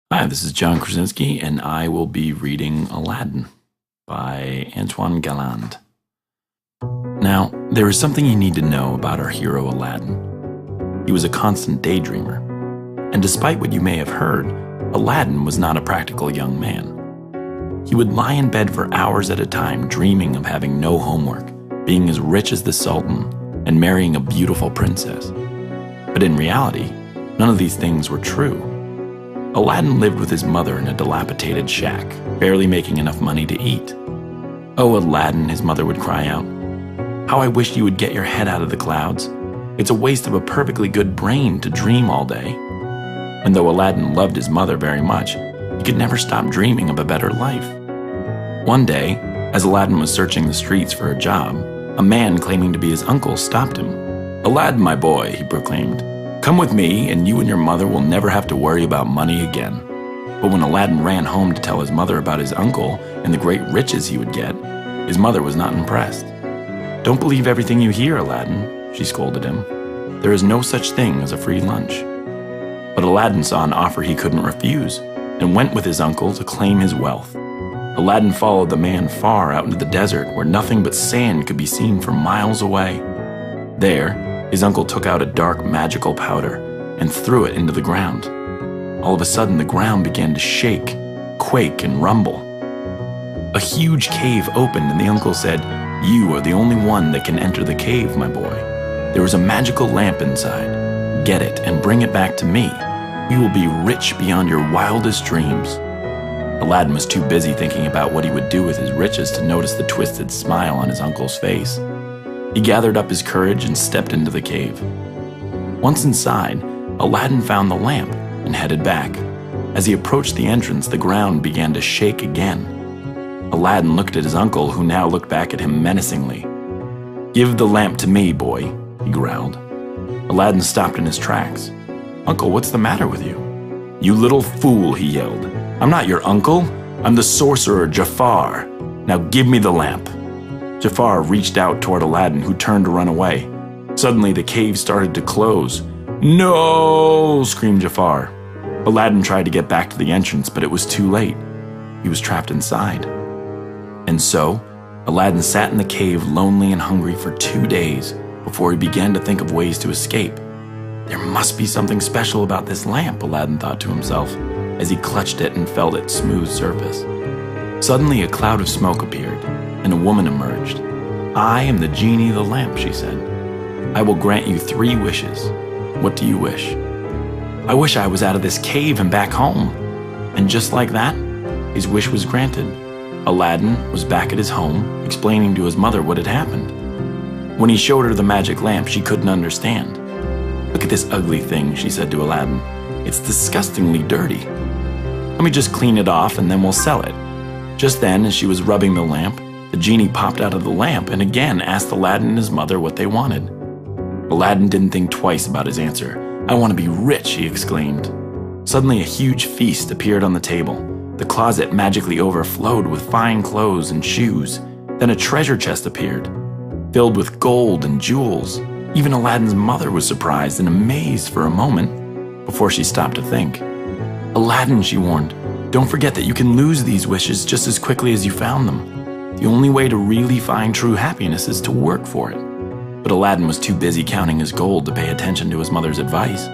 Hi, this is John Krasinski, and I will be reading Aladdin by Antoine Galland. Now, there is something you need to know about our hero Aladdin. He was a constant daydreamer, and despite what you may have heard, Aladdin was not a practical young man. He would lie in bed for hours at a time dreaming of having no homework, being as rich as the Sultan, and marrying a beautiful princess. But in reality, none of these things were true. Aladdin lived with his mother in a dilapidated shack, barely making enough money to eat. "Oh, Aladdin," his mother would cry out. "How I wish you would get your head out of the clouds. It's a waste of a perfectly good brain to dream all day." And though Aladdin loved his mother very much, he could never stop dreaming of a better life. One day, as Aladdin was searching the streets for a job, a man claiming to be his uncle stopped him. "Aladdin, my boy," he proclaimed, "come with me, and you and your mother will never have to worry about money again." But when Aladdin ran home to tell his mother about his uncle and the great riches he would get, his mother was not impressed. "Don't believe everything you hear, Aladdin," she scolded him. "There is no such thing as a free lunch." But Aladdin saw an offer he couldn't refuse and went with his uncle to claim his wealth. Aladdin followed the man far out into the desert where nothing but sand could be seen for miles away. There, his uncle took out a dark magical powder and threw it into the ground. All of a sudden, the ground began to shake, quake, and rumble. A huge cave opened, and the uncle said, "You are the only one that can enter the cave, my boy. There is a magical lamp inside. Get it and bring it back to me. We will be rich beyond your wildest dreams." Aladdin was too busy thinking about what he would do with his riches to notice the twisted smile on his uncle's face. He gathered up his courage and stepped into the cave. Once inside, Aladdin found the lamp and headed back. As he approached the entrance, the ground began to shake again. Aladdin looked at his uncle, who now looked back at him menacingly. "Give the lamp to me, boy," he growled. Aladdin stopped in his tracks. "Uncle, what's the matter with you?" "You little fool," he yelled. "I'm not your uncle. I'm the sorcerer Jafar. Now give me the lamp." Jafar reached out toward Aladdin, who turned to run away. Suddenly, the cave started to close. "No!" screamed Jafar. Aladdin tried to get back to the entrance, but it was too late. He was trapped inside. And so, Aladdin sat in the cave lonely and hungry for 2 days before he began to think of ways to escape. There must be something special about this lamp, Aladdin thought to himself, as he clutched it and felt its smooth surface. Suddenly, a cloud of smoke appeared, and a woman emerged. "I am the genie of the lamp," she said. "I will grant you 3 wishes. What do you wish?" "I wish I was out of this cave and back home." And just like that, his wish was granted. Aladdin was back at his home, explaining to his mother what had happened. When he showed her the magic lamp, she couldn't understand. "Look at this ugly thing," she said to Aladdin. "It's disgustingly dirty. Let me just clean it off and then we'll sell it." Just then, as she was rubbing the lamp, the genie popped out of the lamp and again asked Aladdin and his mother what they wanted. Aladdin didn't think twice about his answer. "I want to be rich," he exclaimed. Suddenly, a huge feast appeared on the table. The closet magically overflowed with fine clothes and shoes. Then a treasure chest appeared, filled with gold and jewels. Even Aladdin's mother was surprised and amazed for a moment before she stopped to think. "Aladdin," she warned, "don't forget that you can lose these wishes just as quickly as you found them. The only way to really find true happiness is to work for it." But Aladdin was too busy counting his gold to pay attention to his mother's advice.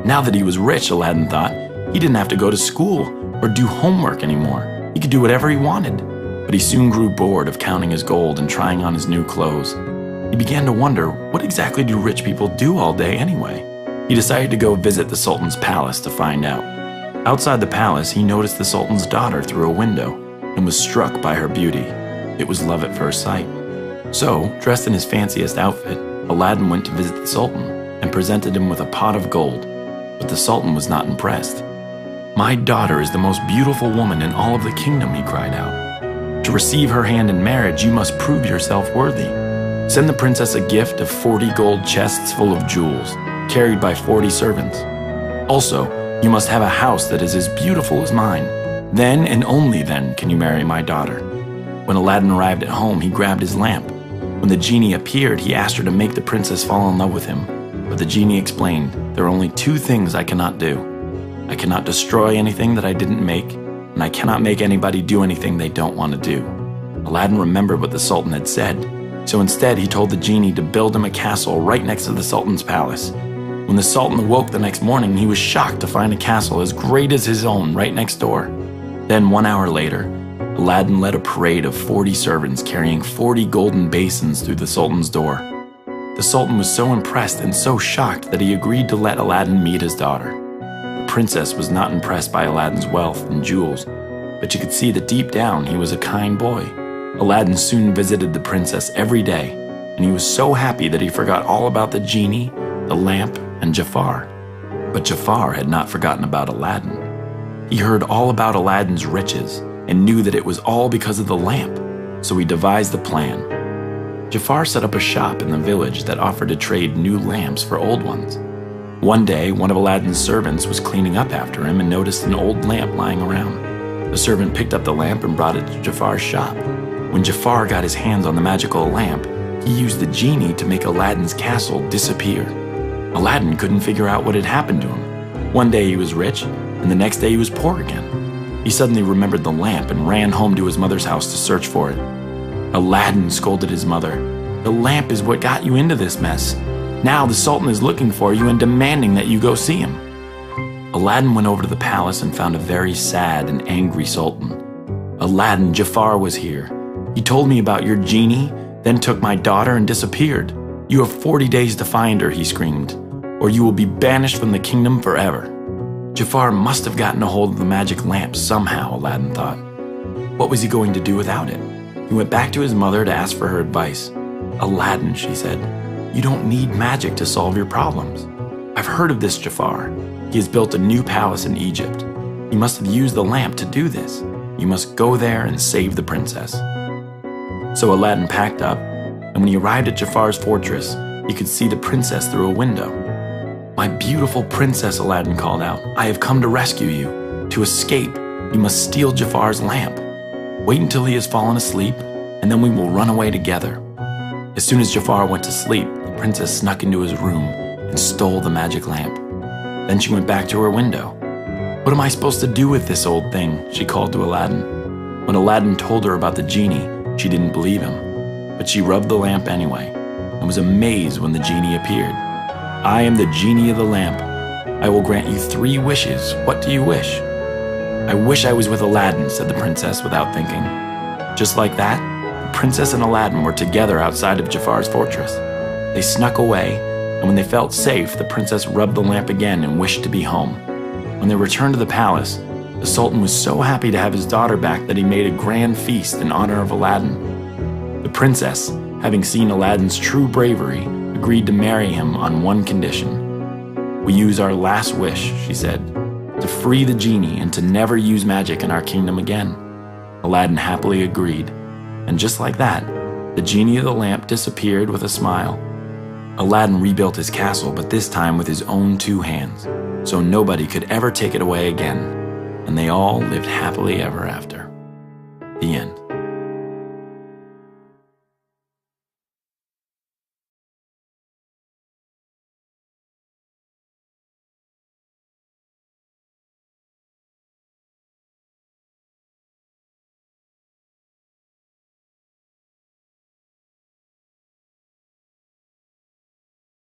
Now that he was rich, Aladdin thought, he didn't have to go to school or do homework anymore. He could do whatever he wanted. But he soon grew bored of counting his gold and trying on his new clothes. He began to wonder, what exactly do rich people do all day anyway? He decided to go visit the Sultan's palace to find out. Outside the palace, he noticed the Sultan's daughter through a window and was struck by her beauty. It was love at first sight. So, dressed in his fanciest outfit, Aladdin went to visit the Sultan and presented him with a pot of gold. But the Sultan was not impressed. "My daughter is the most beautiful woman in all of the kingdom," he cried out. "To receive her hand in marriage, you must prove yourself worthy. Send the princess a gift of 40 gold chests full of jewels, carried by 40 servants. Also, you must have a house that is as beautiful as mine. Then and only then can you marry my daughter." When Aladdin arrived at home, he grabbed his lamp. When the genie appeared, he asked her to make the princess fall in love with him. But the genie explained, "There are only 2 things I cannot do. I cannot destroy anything that I didn't make, and I cannot make anybody do anything they don't want to do." Aladdin remembered what the Sultan had said, so instead he told the genie to build him a castle right next to the Sultan's palace. When the Sultan awoke the next morning, he was shocked to find a castle as great as his own right next door. Then 1 hour later, Aladdin led a parade of 40 servants carrying 40 golden basins through the Sultan's door. The Sultan was so impressed and so shocked that he agreed to let Aladdin meet his daughter. The princess was not impressed by Aladdin's wealth and jewels, but she could see that deep down he was a kind boy. Aladdin soon visited the princess every day, and he was so happy that he forgot all about the genie, the lamp, and Jafar. But Jafar had not forgotten about Aladdin. He heard all about Aladdin's riches and knew that it was all because of the lamp, so he devised a plan. Jafar set up a shop in the village that offered to trade new lamps for old ones. One day, one of Aladdin's servants was cleaning up after him and noticed an old lamp lying around. The servant picked up the lamp and brought it to Jafar's shop. When Jafar got his hands on the magical lamp, he used the genie to make Aladdin's castle disappear. Aladdin couldn't figure out what had happened to him. One day he was rich, and the next day he was poor again. He suddenly remembered the lamp and ran home to his mother's house to search for it. Aladdin scolded his mother. "The lamp is what got you into this mess. Now the Sultan is looking for you and demanding that you go see him." Aladdin went over to the palace and found a very sad and angry Sultan. "Aladdin, Jafar was here. He told me about your genie, then took my daughter and disappeared. You have 40 days to find her," he screamed, "or you will be banished from the kingdom forever." Jafar must have gotten a hold of the magic lamp somehow, Aladdin thought. What was he going to do without it? He went back to his mother to ask for her advice. "Aladdin," she said, "you don't need magic to solve your problems. I've heard of this Jafar. He has built a new palace in Egypt. He must have used the lamp to do this. You must go there and save the princess." So Aladdin packed up, and when he arrived at Jafar's fortress, he could see the princess through a window. "My beautiful princess," Aladdin called out, "I have come to rescue you. To escape, you must steal Jafar's lamp. Wait until he has fallen asleep, and then we will run away together." As soon as Jafar went to sleep, the princess snuck into his room and stole the magic lamp. Then she went back to her window. "What am I supposed to do with this old thing?" she called to Aladdin. When Aladdin told her about the genie, she didn't believe him, but she rubbed the lamp anyway and was amazed when the genie appeared. "I am the genie of the lamp. I will grant you 3 wishes. What do you wish?" "I wish I was with Aladdin," said the princess without thinking. Just like that, the princess and Aladdin were together outside of Jafar's fortress. They snuck away, and when they felt safe, the princess rubbed the lamp again and wished to be home. When they returned to the palace, the Sultan was so happy to have his daughter back that he made a grand feast in honor of Aladdin. The princess, having seen Aladdin's true bravery, agreed to marry him on one condition. "We use our last wish," she said, "to free the genie and to never use magic in our kingdom again." Aladdin happily agreed, and just like that, the genie of the lamp disappeared with a smile. Aladdin rebuilt his castle, but this time with his own 2 hands, so nobody could ever take it away again, and they all lived happily ever after. The end.